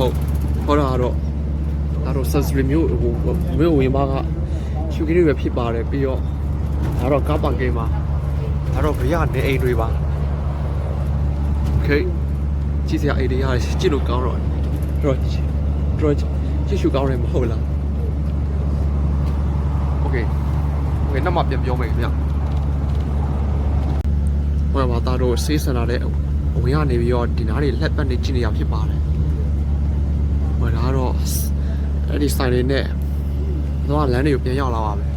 ဟုတ်တာတော့ဒါတော့ sensory မျိုးဝင်ပါကရှုခင်းတွေပဲဖြစ်ပါတယ်ပြီးတော့ဒါတော့ကားပန်ကင်းမှာဒါတော့ဘေးကနေအိမ်တွေပါ Okay ကြည့်စရာအိမ်တွေရတယ်ကြည့်လို့ကောင်းတော့ကြည့်ရှုကောင်းတယ်မဟုတ်လား Okay နောက်မှပြန်ပြောမယ်ခင်ဗျဟိုမှာဒါတော့ဆေးစင်တာတဲ့ဝင်ရနေပြီးတော့ဒီနားတွေလက်ပတ်နေကြည့်နေရဖြစ်ပါတယ်ဟိုဒါတော့အဲ့ဒီဆိုင်တွေနဲ့တော့လမ်းတွေကိုပြန်ရောက်လာပါမယ်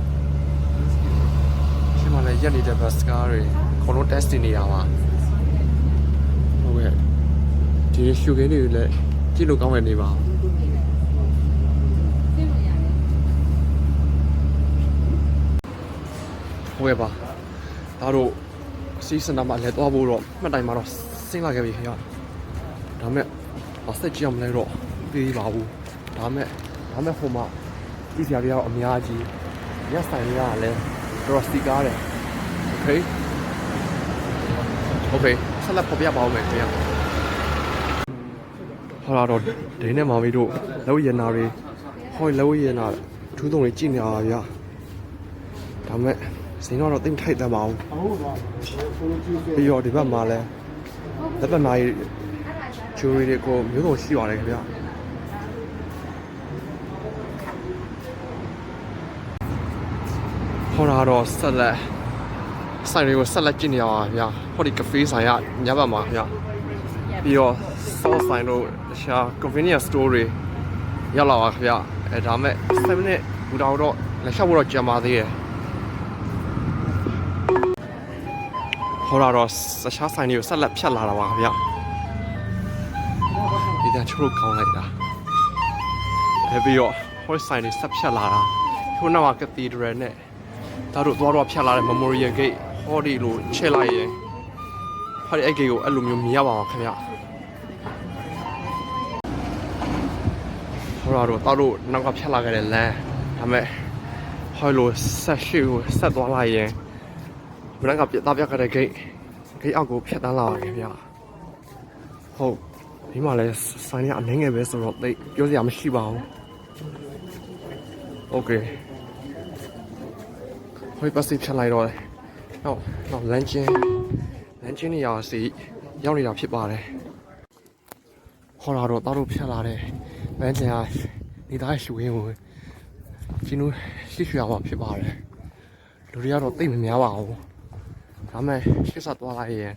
ဒီမှာလည်းရက်နေတဲ့ဘတ်စကားတွေအကုန်လုံး test နေရပါဟုတ်ကဲ့ဒီရှုခင်းတွေလည်းကြည့်လို့ကောင်းတယ်နေပါဟုတ်ကဲ့ပါဒါတော့စီးစံတာမှလည်းသွားဖို့တော့မှတ်တိုင်မှာတော့စဉ်းလာခဲ့ပြီခင်ဗျာဒါမဲ့ဘာဆက်ကြည့်အောင်လဲတော့ပြီးပါဘူးဒါမဲ့ဟိုမှာကြည့်စရာတွေကတော့အများကြီးရက်ဆိုင်တွေကလည်းတော့စီကားတယ်โอเคဆက်လက်ဖော်ပြပါဦးမယ်ခင်ဗျာဟောလာတော့ဒိန်းနဲ့မောင်ကြီးတို့လောက်ရနာတွေဟောလောက်ရနာထူးထုံတွေကြည့်နေတာဗျာဒါမဲ့စင်းတော့တိတ်ထိုက်တယ်မအောင်ပြီးတော့ဒီဘက်မှာလဲလက်ပတ်နာရီဂျူရီတွေကိုမျိုးစုံရှိပါတယ်ခင်ဗျဟောလာတော့ဆက်လက်ဆိုင်တွေကိုဆက်လက်ကြည့်နေရပါဗျာဟောဒီကဖေးဆိုင်ကညဘက်မှာဗျာပြီးတော့ဆော့ဆိုင်တို့ရှာ convenience store တွေရောက်လာပါခင်ဗျအဲဒါမဲ့7 minute ဘူတာတော့လက်လျှောက်ဖို့တော့ကြာပါသေးတယ်ဟောလာတော့စရှားဆိုင်တွေကိုဆက်လက်ဖြတ်လာတာပါခင်ဗျဒီတန်းချိုးလို့ကောင်းလိုက်တာပြီးတော့ဟောဆိုင်တွေဆက်ဖြတ်လာတာခုနောက်က cathedral နဲ့ဒါတို့သွားဖြတ်လာတဲ့ memorial gate ဟောဒီလိုချက်လိုက်ရင်ဟောဒီအဲ့ gate ကိုအဲ့လိုမျိုးမြင်ရပါမှာခင်ဗျဟောလာတော့နောက်ကဖြတ်လာခဲ့တဲ့လမ်းဒါမဲ့ဟောလိုဆက်ရှိကိုဆက်သွားလိုက်ရင်ဘယ်ကပြတ်ခဲ့တဲ့ gate အောက်ကိုဖြတ်တန်းလာပါခင်ဗျဟုတ်ဒီမှာလဲဆိုင်ရအနှင်းငယ်ပဲဆိုတော့သိပြောစရာမရှိပါဘူးโอเคဟိုပတ်စီဖြတ်လိုက်တော့နောက်လမ်းချင်းနေရာစီရောက်နေတာဖြစ်ပါတယ်ဟောလာတော့တို့ဖြတ်လာတဲ့လမ်းချင်းဟာနေသားရှူရင်းကိုကျင်းလို့ရှိရမှာဖြစ်ပါတယ်လူတွေကတော့သိမများပါဘူးဒါမဲ့ရှစ်ဆက်သွားလိုက်ရင်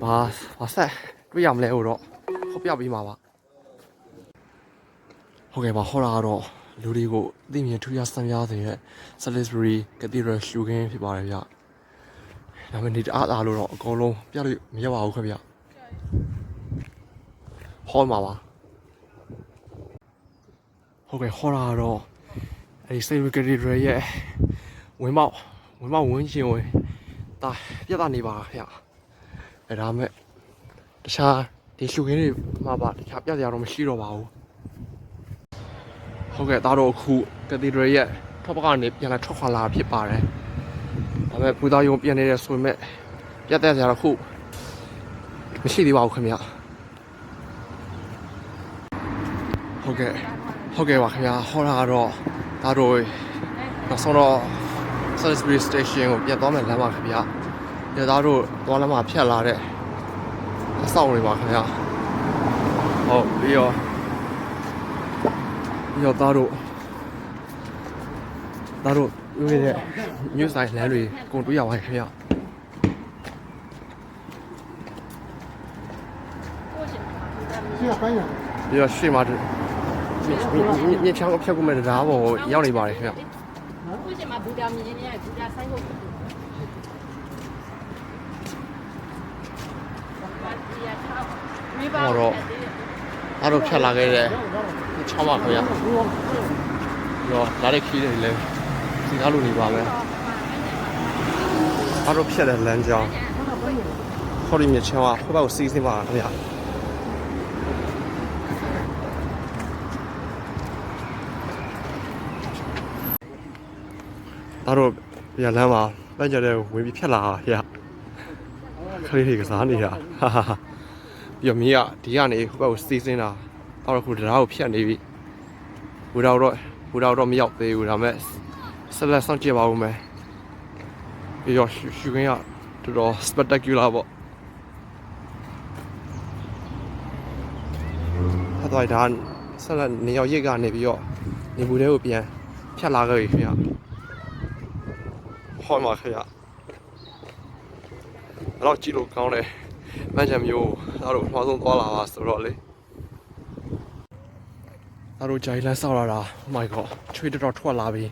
ဘာဆက်တွေ့ရမလဲတော့ဖော်ပြပေးမှာပါဟုတ်ကဲ့ပါဟောလာတော့လူတွေကိုအသိမြင်ထူးခြားစံပြားတဲ့ Salisbury Cathedral ရှုခင်းဖြစ်ပါတယ်ဗျဒါပေမဲ့ဒီအားလို့တော့အကုန်လုံးပြလို့မရပါဘူးခင်ဗျဟောမှာပါဟုတ်ကဲ့ဟောလာတော့အဲဒီ Salisbury Cathedral ရဲ့ဝင်မောက်ဝန်းကျင်ဝင်ဒါပြတ်နေပါဗျအဲဒါမဲ့တခြားဒီရှုခင်းတွေမှာပါတခြားပြတ်စရာတော့မရှိတော့ပါဘူးဟုတ်ကဲ့ဒါတော့အခု Cathedral ရဲ့ထောက်ပကနေပြန်လာထွက်ခွာလာဖြစ်ပါတယ်ဒါပေမဲ့ဘူသားယုံပြန်နေတဲ့ဆိုပေမဲ့ပြတ်တဲ့စရာတော့ခုမရှိသေးပါဘူးခင်ဗျဟုတ်ကဲ့ပါခင်ဗျဟောတာကတော့ဒါတော့နောက်ဆုံးတော့ Salisbury Station ကိုပြန်သွားမယ်လမ်းပါခင်ဗျဒါတို့သွားလမ်းမှာဖြတ်လာတဲ့အဆောက်တွေပါခင်ဗျဟုတ်ပြီးတော့ဒါတို့တွေ့တဲ့မြို့ဆိုင်လမ်းတွေကုန်တွေ့ရပါတယ်ခင်ဗျပြီးတော့ရှေ့မှာမြစ်ချောင်းအဖြတ်ကူမဲ့တရားပေါ်ကိုရောက်နေပါတယ်ခင်ဗျ为什么不掉米呢？不掉3个。ဟောတော့ဖြတ်လာခဲ့တဲ့ချောင်းပါခင်ဗျပြီးတော့လာတဲ့ခီးတွေလည်းစီကားလိုနေပါပဲဖြတ်တဲ့လမ်းကြောင်းဟောဒီမြစ်ချောင်းကဟိုဘက်ကိုစီးဆင်းပါခင်ဗျတို့ပြန်လမ်းမှာပန်းကြတဲ့ဝင်ပြီးဖြတ်လာရခလေးတွေကစားနေတာပြီးတော့မင်းကဒီကနေဟိုဘက်ကိုစီးဆင်းတာ တော့ခုတရားကိုဖြတ်နေပြီဘူတော်တော့မရောက်သေးဘူးဒါပေမဲ့ဆက်လက်ဆောင်ကြည့်ပါဦးမယ်ပြီးတော့ရှူခင်းရတော်တော် spectacular ပေါ့အဲ့တော့ဒါဆက်လက်နေရောက်ရိတ်ကနေပြီးတော့နေဘူးတွေကိုပြန်ဖြတ်လာခဲ့ပြီခင်ဗျဟောမှာခင်ဗျအဲ့တော့ကြည့်လို့ကောင်းတယ်မန်းချံမျိုးဒါတို့မှာဆုံးသွားလာပါဆိုတော့လေဒါတို့ဂျိုင်လန်ဆောက်လာတာ oh my god ချွေးတော်ထွက်လာပြီ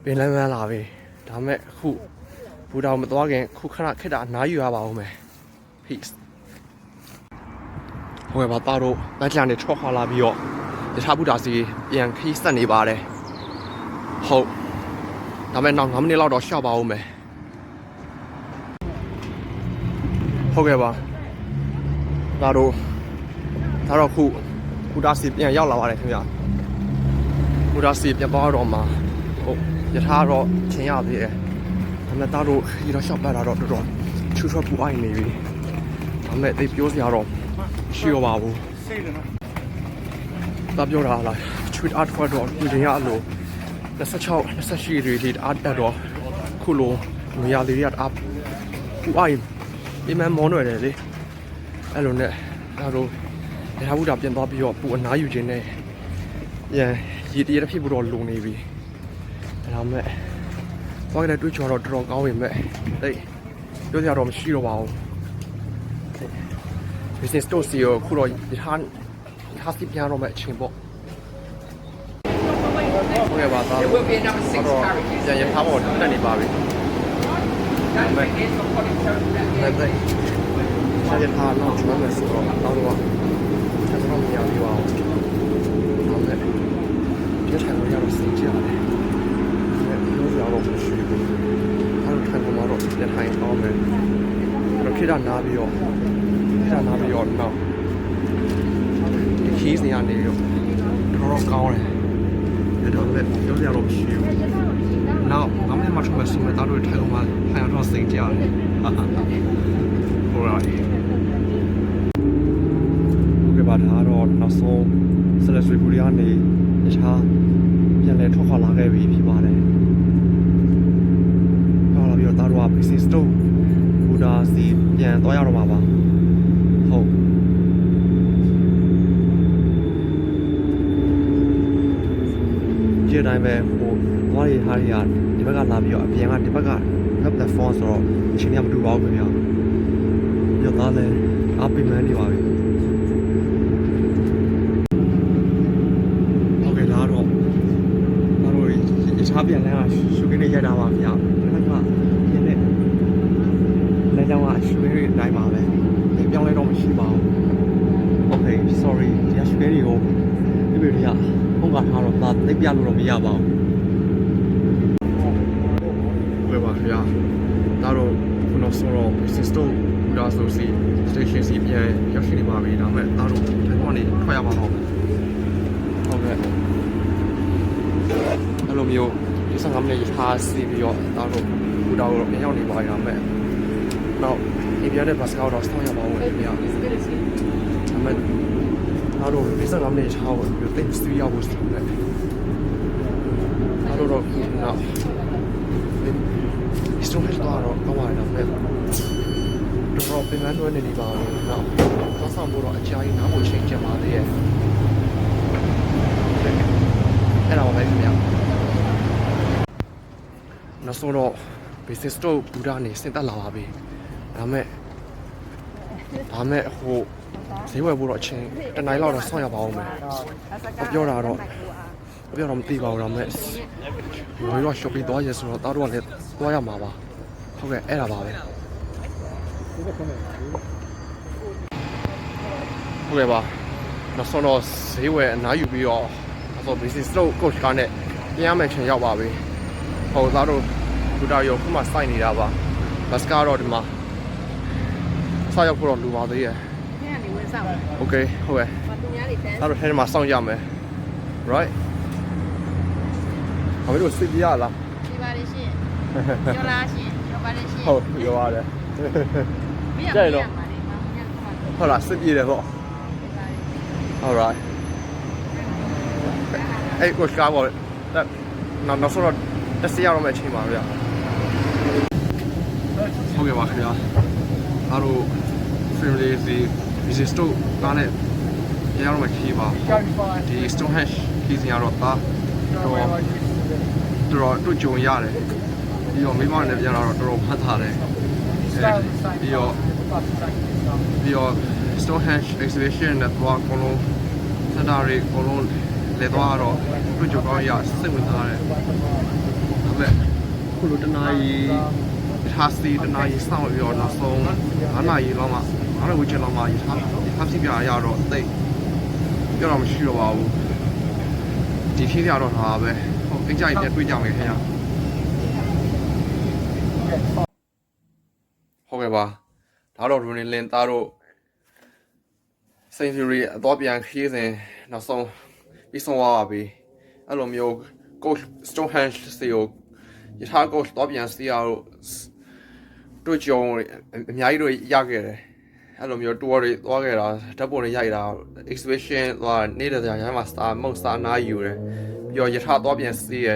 ပင်လန်းမန်းလာပြီဒါမဲ့အခုဘူတော်မသွားခင်ခုခဏခက်တာအနားယူရပါဦးမယ် peace ဟိုကဘာသားတို့မန်းချံနေထွက်ခွာလာပြီးတော့ယထာဘူတာစီပြန်ခီးဆက်နေပါတယ်ဟုတ်ဒါမဲ့နောက်9မိနစ်လောက်တော့ရှောက်ပါဦးမယ်ဟုတ်ကဲ့ပါဒါတော့ခုဘူတာစီပြန်ရောက်လာပါတယ်ခင်ဗျဘူတာစီပြန်သွားတော့မှာဟုတ်ယထာတော့ချင်းရသေးတယ်ဒါမဲ့ဒါတို့ဒီတော့ရှောက်ပတ်လာတော့တော်တော်ချူချောပူအိုင်နေပြီဒါမဲ့သိပြောစရာတော့ရှိရောပါဘူးဒါပြောတာလားချွေးအားထွက်တော့ဒီရအလို26 28တွေလေးအားတက်တော့ခုလိုနေရာလေးရအားပူအိုင်ဒီမန်မောနေတယ်လေအဲ့လိုနဲ့ဒါတို့ရထားဘူးတာပြန်သွားပြီးတော့ပူအနားယူခြင်းနဲ့ပြန်ရည်တည်ရဖြစ်ဖို့တော့လုံနေပြီဒါမှမဟုတ်သွားကြတဲ့တွေးချောတော့တော်တော်ကောင်းပြီမဲ့တိတ်ပြောကြတော့မရှိတော့ပါဘူး business store စီကိုခုတော့ရထားစီပြန်တော့မဲ့အချိန်ပေါ့ဟုတ်ကဲ့ပါသားတော့ပြန်ရထားပေါ်တက်နေပါပြီဒါပေမဲ့ရထားတော့ကျွမ်းမယ်ဆိုတော့တော့ဆက်တော့မရဘူးပါဟုတ်ကဲ့ဒီထိုင်လို့ရတော့စိတ်ကြရတယ်ပြောစရာတော့မရှိဘူးအဲ့လိုထိုင်မှာတော့လက်ထိုင်အောင်မယ်တော့ခေတ္တနားပြီးတော့နောက်ဒီခီးစရာနေတော့တော်ကောင်းတယ်ဒါတော့လည်းပြောစရာတော့မရှိဘူးနောက်ငါမင်းမထုံးမဲ့ဆိုမဲ့တားတို့ထိုင်မှာထိုင်တော့စိတ်ကြရတယ်ဟာဟာဟုတ်လားဘာသာတော့နောက်ဆုံးဆက်လက်ဆွေးပူရီကနေတခြားပြန်လဲထွက်ခွာလာခဲ့ပြီဖြစ်ပါတယ်။ဟောလာပြီးတော့တာတော့ business store ဘူဒါစီပြန်သွားရတော့မှာပါ။ဟုတ်ဒီတိုင်းပဲဟိုသွားရဟာရဒီဘက်ကလာပြီးတော့အပြင်ကဒီဘက်က platform ဆိုတော့အချိန်ကမတူပါဘူးခင်ဗျာ။ရောသားလဲအပိမန်းနေပါပြီ။ပြန်လဲရှုခင်းနေရတာပါဗျာ။ဒါကပြင်းတဲ့လမ်းကြောင်းကရှုခင်းတွေအတိုင်းပါပဲ။ပြောင်းလဲတော့မရှိပါဘူး။ Okay sorry ဒီရှုခင်းတွေကိုဒီလိုတွေကပုံကထားတော့ဒါသိပြလို့တော့မရပါဘူး။ဘယ်ပါဗျာ။ဒါတော့ခုနဆိုတော့ business store ဘူဒါဆိုစီ station စီပြန်ရောက်ရှိနေပါပြီ။ဒါပေမဲ့ဒါတော့ဒီကနေထွက်ရပါတော့။ဟုတ်ကဲ့။အဲ့လိုမျိုးဒီစံကမ်းလေးထားစီပြီးတော့ဒါတော့ဘူတာကိုပြန်ရောက်နေပါရမယ်။နောက်ဒီပြတဲ့ဘတ်စကောက်တော့ဆောင်းရပါဦးခင်ဗျာ။ဒါမဲ့ဒါတော့ဒီစံကမ်းလေးထားဖို့ဒီတိတ်စီရောက်ဖို့ဆိုတယ်။ဒါတော့နောက်ဒီစတုံးတော့ကောင်းပါတယ်ဒါမဲ့တော့ပြန်မလို့နေပါတော့။နောက်ဆောင်းဖို့တော့အကြာကြီးနားဖို့ချိန်ကြပါသေးရဲ့။အဲ့ဒါပါပဲခင်ဗျာ။နောက်ဆုံးတော့ business store ဘူဒါနေဆင်းသက်လာပါပြီဒါမဲ့ဟိုဈေးဝယ်ဖို့တော့အချိန်တစ်နိုင်လောက်တော့ဆောင်းရပါအောင်မယ်ပြောတာတော့မသိပါဘူးဒါမဲ့ဝယ်တော့ shopping သွားရဆိုတော့တားတော့လည်းသွားရမှာပါဟုတ်ကဲ့အဲ့ဒါပါပဲဟုတ်ကဲ့ပါနောက်ဆုံးတော့ဈေးဝယ်အနားယူပြီးတော့ဆို business store coach ကနဲ့ပြန်မယ်ချိန်ရောက်ပါပြီဟိုသားတို့ဘူတာရောခုမှစိုက်နေတာပါဘတ်စကားတော့ဒီမှာဆောက်ရောက်ဖို့တော့လူပါသေးရဲ့ နေဝင်ဆောင် Okay ဟုတ်ကဲ့ မတူများတွေတန်း အဲ့တော့ဟဲ့မှာစောင့်ရမယ် right ဘာလို့စိတ်ပြရလား ဒီပါလိရှင်ကျော်လာရှင်ကျော်ပါလိရှင် ဟုတ်ပြောရတယ်ကြိုက်တော့ဟုတ်လားစိတ်ပြတယ်ပေါ့ alright အဲ့ကိုကားပေါ့တက်နောက်ဆုံးတော့တက်စီရတော့မယ့်အချိန်ပါဗျဟုတ်ကဲ့ပါခင်ဗျာအားတို့ family ဒီစတိုကားနဲ့ရအောင်မယ့်ခီးပါဒီ Stonehenge ခီးစင်ရတော့တော်တို့ကြုံရတယ်ပြီးတော့မိမနဲ့ပြန်လာတော့တော်မှတ်ထားတယ်ပြီးတော့ Stonehenge exhibition နဲ့တော့အကုန်လုံးစတာတွေအကုန်လုံးလေတော့တို့ကြုံတော့ရစိတ်ဝင်စားတယ်ဒါပေမဲ့ခုလိုတနာကြီးထားစီတနာကြီးစောင့်ပြီးတော့နောက်ဆုံး9နာရီလောက်မှအားလုံးဝချင်လောက်မှထားစီပြရတော့သိပြောတော့မရှိတော့ပါဘူးဒီခင်းရတော့ဟာပဲဟုတ်အကြိုက်ပြန်တွေ့ကြမယ်ခင်ဗျာဟုတ်ကဲ့ပါဒါတော့ Running Lin သားတို့ Century အတော့ပြန်ခီးစဉ်နောက်ဆုံးပြီးဆုံးသွားပါပြီအဲ့လိုမျိုး Coach Stonehenge စီကိုယထာ Coach တော့ပြန်စီရတော့တို့ကြုံအများကြီးတို့ရခဲ့တယ်အဲ့လိုမျိုး tour တွေသွားခဲ့တာဓာတ်ပုံတွေရိုက်တာ exhibition သွားနေတဲ့ကြာရမ်းမှာ star မုတ်စာနာယူတယ်ပြီးတော့ယထာတော့ပြန်စီရ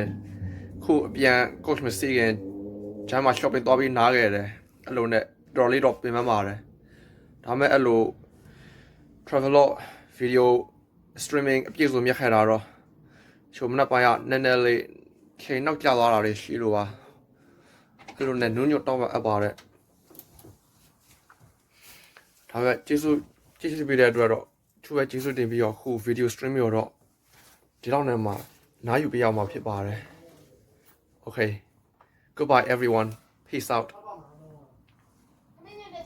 ခုအပြန် Coach မစီခင်ဂျမ်းမှာ shopping သွားပြီးနားခဲ့တယ်အဲ့လိုနဲ့တော်လေးတော့ပြင်ပန်းပါတယ်ဒါမဲ့အဲ့လို travelog video streaming အပြည့်စုံမြတ်ခဲ့တာတော့ချိုမနက်ပိုင်းကနည်းနည်းလေးချိန်နောက်ကျသွားတာတွေရှိလို့ပါအဲ့လိုနဲ့နုံညွတ်တော့အပ်ပါတယ်ဒါမဲ့ကျေးဇူးပေးတဲ့အတွက်တော့သူပဲကျေးဇူးတင်ပြီးတော့ခု video stream ရောတော့ဒီလောက်နဲ့မှနားယူပေးရမှာဖြစ်ပါတယ် Okay goodbye everyone peace out